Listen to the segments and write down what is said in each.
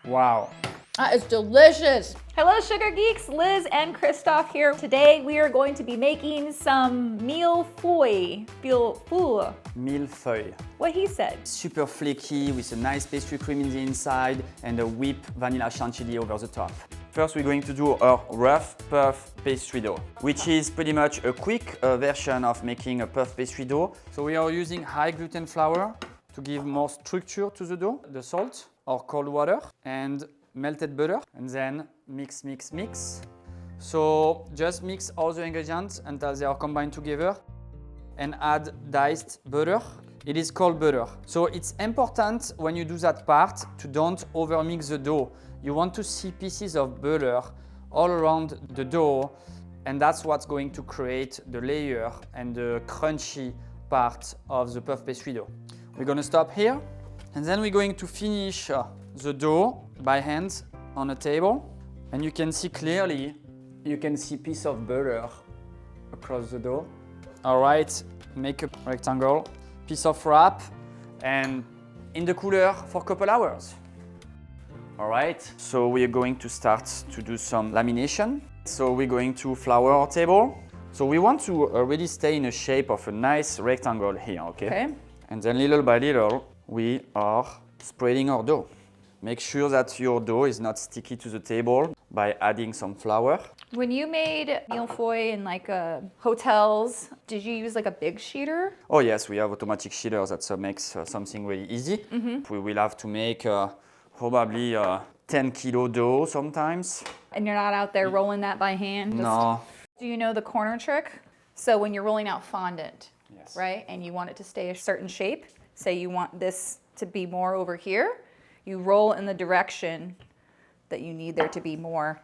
Wow. That is delicious. Hello, Sugar Geeks. Liz and Christophe here. Today we are going to be making some Mille Feuille. Mille Feuille. What he said. Super flaky with a nice pastry cream in the inside and a whipped vanilla chantilly over the top. First, we're going to do our rough puff pastry dough, which is pretty much a quick version of making a puff pastry dough. So we are using high gluten flour to give more structure to the dough, the salt or cold water and melted butter, and then mix, mix, mix. So just mix all the ingredients until they are combined together and add diced butter. It is cold butter. So it's important when you do that part to don't overmix the dough. You want to see pieces of butter all around the dough, and that's what's going to create the layer and the crunchy part of the puff pastry dough. We're going to stop here, and then we're going to finish the dough by hand on a table. And you can see clearly, you can see piece of butter across the dough. All right, make a rectangle, piece of wrap, and in the cooler for a couple hours. All right, so we are going to start to do some lamination. So we're going to flour our table. So we want to already stay in the shape of a nice rectangle here, okay? And then little by little, we are spreading our dough. Make sure that your dough is not sticky to the table by adding some flour. When you made Mille Feuille in like hotels, did you use like a big sheeter? Oh yes, we have automatic sheeters that makes something really easy. We will have to make probably 10 kilo dough sometimes. And you're not out there rolling that by hand? No. Do you know the corner trick? So when you're rolling out fondant, Yes. right, and you want it to stay a certain shape, say you want this to be more over here, you roll in the direction that you need there to be more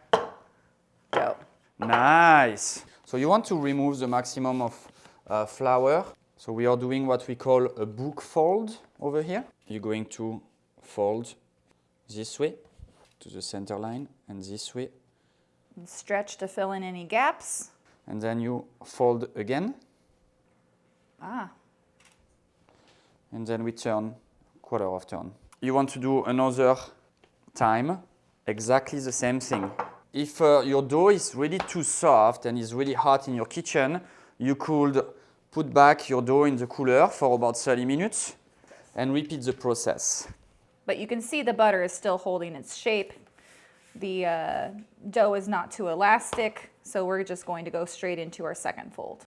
dough. Nice. So you want to remove the maximum of flour. So we are doing what we call a book fold over here. You're going to fold this way to the center line and this way. And stretch to fill in any gaps. And then you fold again. Ah. And then we turn quarter of turn. You want to do another time, exactly the same thing. If your dough is really too soft and is really hot in your kitchen, you could put back your dough in the cooler for about 30 minutes and repeat the process. But you can see the butter is still holding its shape. The dough is not too elastic, so we're just going to go straight into our second fold.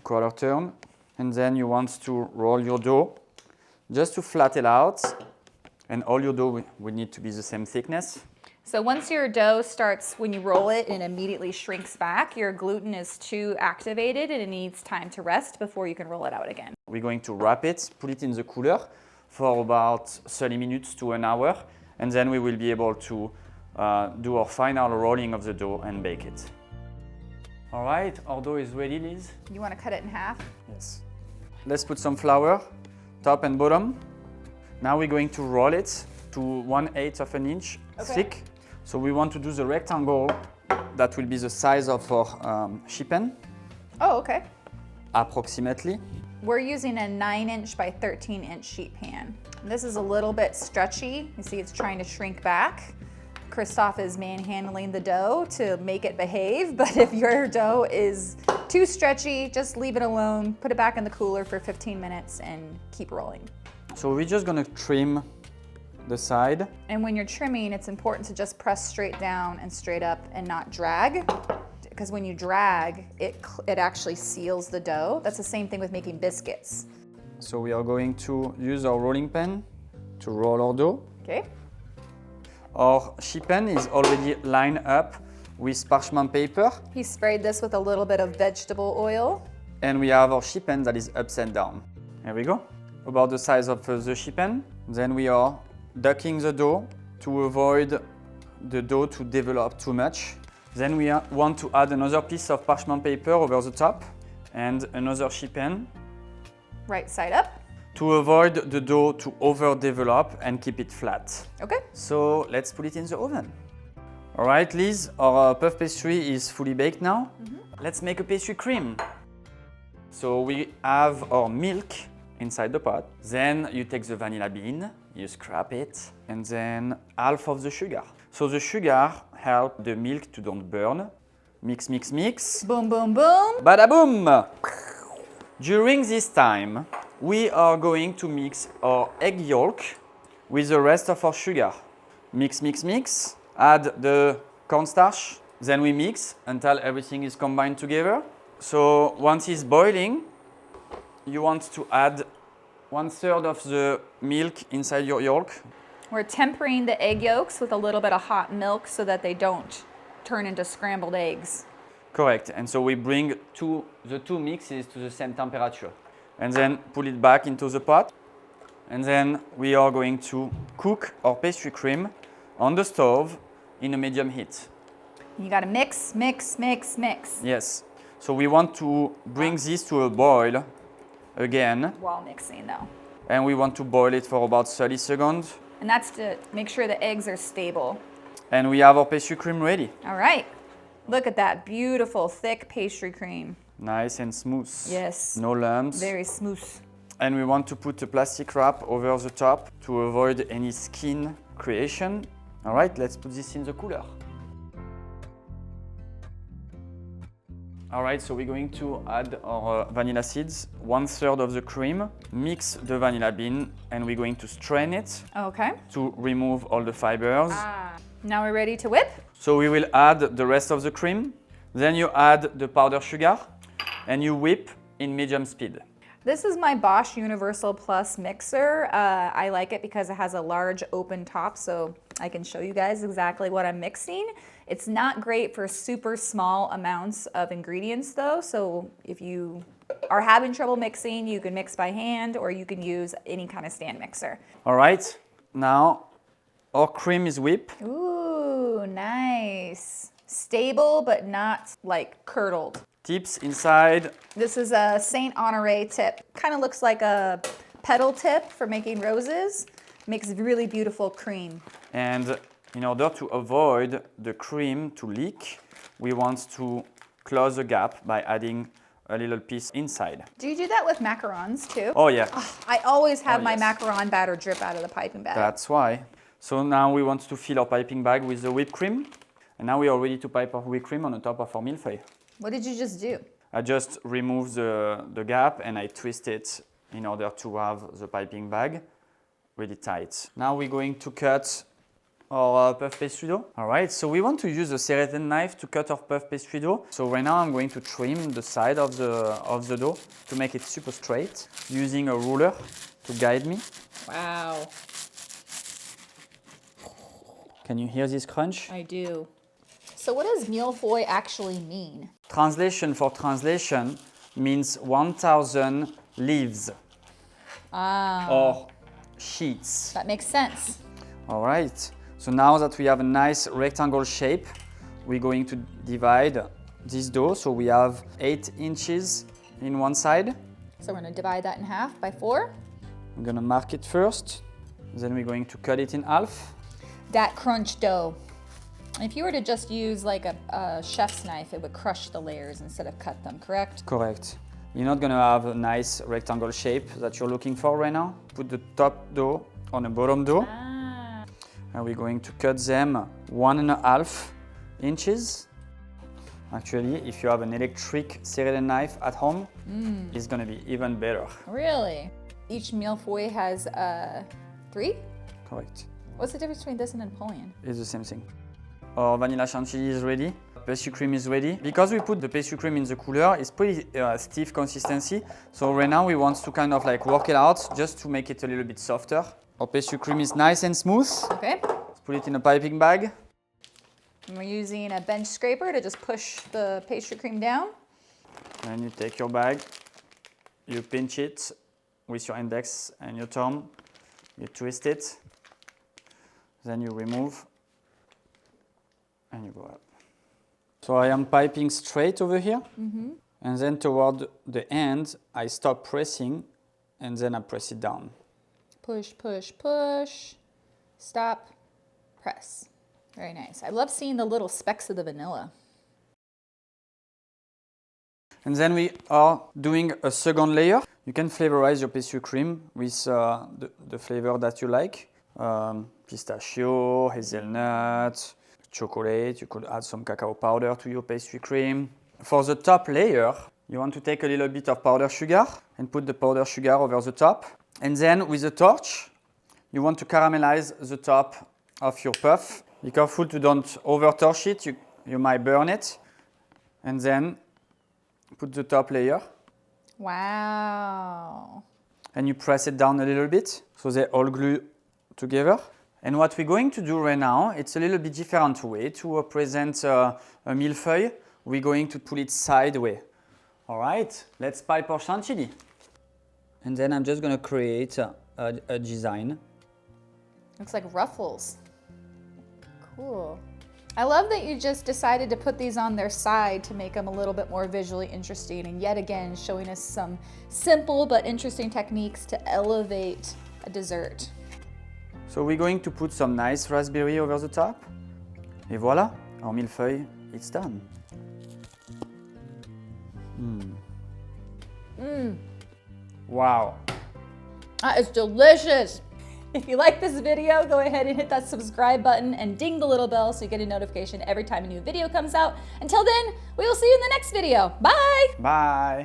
Quarter turn, and then you want to roll your dough just to flatten out, and all your dough will need to be the same thickness. So once your dough starts, when you roll it, it immediately shrinks back. Your gluten is too activated and it needs time to rest before you can roll it out again. We're going to wrap it, put it in the cooler for about 30 minutes to an hour, and then we will be able to do our final rolling of the dough and bake it. All right, our dough is ready, Liz. You want to cut it in half? Yes. Let's put some flour, top and bottom. Now we're going to roll it to 1/8 of an inch thick. So we want to do the rectangle that will be the size of our sheet pan. Oh, okay. Approximately. We're using a 9-inch by 13-inch sheet pan. This is a little bit stretchy. You see it's trying to shrink back. Christophe is manhandling the dough to make it behave, but if your dough is too stretchy, just leave it alone, put it back in the cooler for 15 minutes and keep rolling. So we're just gonna trim the side. And when you're trimming, it's important to just press straight down and straight up and not drag, because when you drag, it actually seals the dough. That's the same thing with making biscuits. So we are going to use our rolling pin to roll our dough. Okay. Our sheet pan is already lined up with parchment paper. He sprayed this with a little bit of vegetable oil. And we have our sheet pan that is upside down. Here we go. About the size of the sheet pan. Then we are ducking the dough to avoid the dough to develop too much. Then we want to add another piece of parchment paper over the top and another sheet pan. Right side up. To avoid the dough to overdevelop and keep it flat. Okay. So let's put it in the oven. All right, Liz, our puff pastry is fully baked now. Let's make a pastry cream. So we have our milk inside the pot. Then you take the vanilla bean, you scrape it, and then half of the sugar. So the sugar helps the milk to don't burn. Mix, mix, mix. Boom, boom, boom. Bada boom! During this time, we are going to mix our egg yolk with the rest of our sugar. Mix, mix, mix. Add the cornstarch. Then we mix until everything is combined together. So once it's boiling, you want to add 1/3 of the milk inside your yolk. We're tempering the egg yolks with a little bit of hot milk so that they don't turn into scrambled eggs. Correct. And so we bring the two mixes to the same temperature. And then put it back into the pot. And then we are going to cook our pastry cream on the stove in a medium heat. You gotta mix, mix, mix, mix. Yes. So we want to bring this to a boil again. While mixing though. And we want to boil it for about 30 seconds. And that's to make sure the eggs are stable. And we have our pastry cream ready. All right. Look at that beautiful, thick pastry cream. Nice and smooth. Yes. No lumps. Very smooth. And we want to put a plastic wrap over the top to avoid any skin creation. All right, let's put this in the cooler. All right, so we're going to add our vanilla seeds, 1/3 of the cream, mix the vanilla bean, and we're going to strain it Okay. to remove all the fibers. Now we're ready to whip. So we will add the rest of the cream. Then you add the powdered sugar and you whip in medium speed. This is my Bosch Universal Plus mixer. I like it because it has a large open top, so I can show you guys exactly what I'm mixing. It's not great for super small amounts of ingredients though, so if you are having trouble mixing, you can mix by hand or you can use any kind of stand mixer. All right, now our cream is whipped. Ooh, nice. Stable, but not like curdled. Tips inside. This is a Saint Honore tip. Kind of looks like a petal tip for making roses. Makes really beautiful cream. And in order to avoid the cream to leak, we want to close the gap by adding a little piece inside. Do you do that with macarons too? Oh yeah. I always have my yes. macaron batter drip out of the piping bag. That's why. So now we want to fill our piping bag with the whipped cream. And now we are ready to pipe our whipped cream on the top of our Mille Feuille. What did you just do? I just remove the gap and I twist it in order to have the piping bag really tight. Now we're going to cut our puff pastry dough. All right, so we want to use a serrated knife to cut our puff pastry dough. So right now I'm going to trim the side of the dough to make it super straight, using a ruler to guide me. Wow. Can you hear this crunch? I do. So what does Mille Feuille actually mean? Translation for translation means 1,000 leaves or sheets. That makes sense. All right, so now that we have a nice rectangle shape, we're going to divide this dough. So we have 8 inches in one side. So we're gonna divide that in half by 4. I'm gonna mark it first, then we're going to cut it in half. That crunch dough. If you were to just use like a chef's knife, it would crush the layers instead of cut them, correct? Correct. You're not gonna have a nice rectangle shape that you're looking for right now. Put the top dough on the bottom dough. And we're going to cut them 1.5 inches. Actually, if you have an electric serrated knife at home, it's gonna be even better. Really? Each Mille Feuille has 3? Correct. What's the difference between this and Napoleon? It's the same thing. Our vanilla chantilly is ready. Pastry cream is ready. Because we put the pastry cream in the cooler, it's pretty stiff consistency. So right now we want to kind of like work it out just to make it a little bit softer. Our pastry cream is nice and smooth. Okay. Let's put it in a piping bag. And we're using a bench scraper to just push the pastry cream down. And you take your bag, you pinch it with your index and your thumb, you twist it, then you remove and you go up. So I am piping straight over here, and then toward the end, I stop pressing, and then I press it down. Push, push, push. Stop, press. Very nice. I love seeing the little specks of the vanilla. And then we are doing a second layer. You can flavorize your pastry cream with the flavor that you like. Pistachio, hazelnut, chocolate. You could add some cacao powder to your pastry cream. For the top layer, you want to take a little bit of powdered sugar and put the powdered sugar over the top. And then with a torch, you want to caramelize the top of your puff. Be careful to don't over torch it, you might burn it. And then put the top layer. Wow. And you press it down a little bit so they all glue together. And what we're going to do right now, it's a little bit different way to present a mille feuille. We're going to pull it sideways. All right, let's pipe our chantilly. And then I'm just going to create a design. Looks like ruffles. Cool. I love that you just decided to put these on their side to make them a little bit more visually interesting, and yet again showing us some simple but interesting techniques to elevate a dessert. So we're going to put some nice raspberry over the top. Et voilà, our mille feuille, it's done. Wow. That is delicious. If you like this video, go ahead and hit that subscribe button and ding the little bell so you get a notification every time a new video comes out. Until then, we will see you in the next video. Bye. Bye.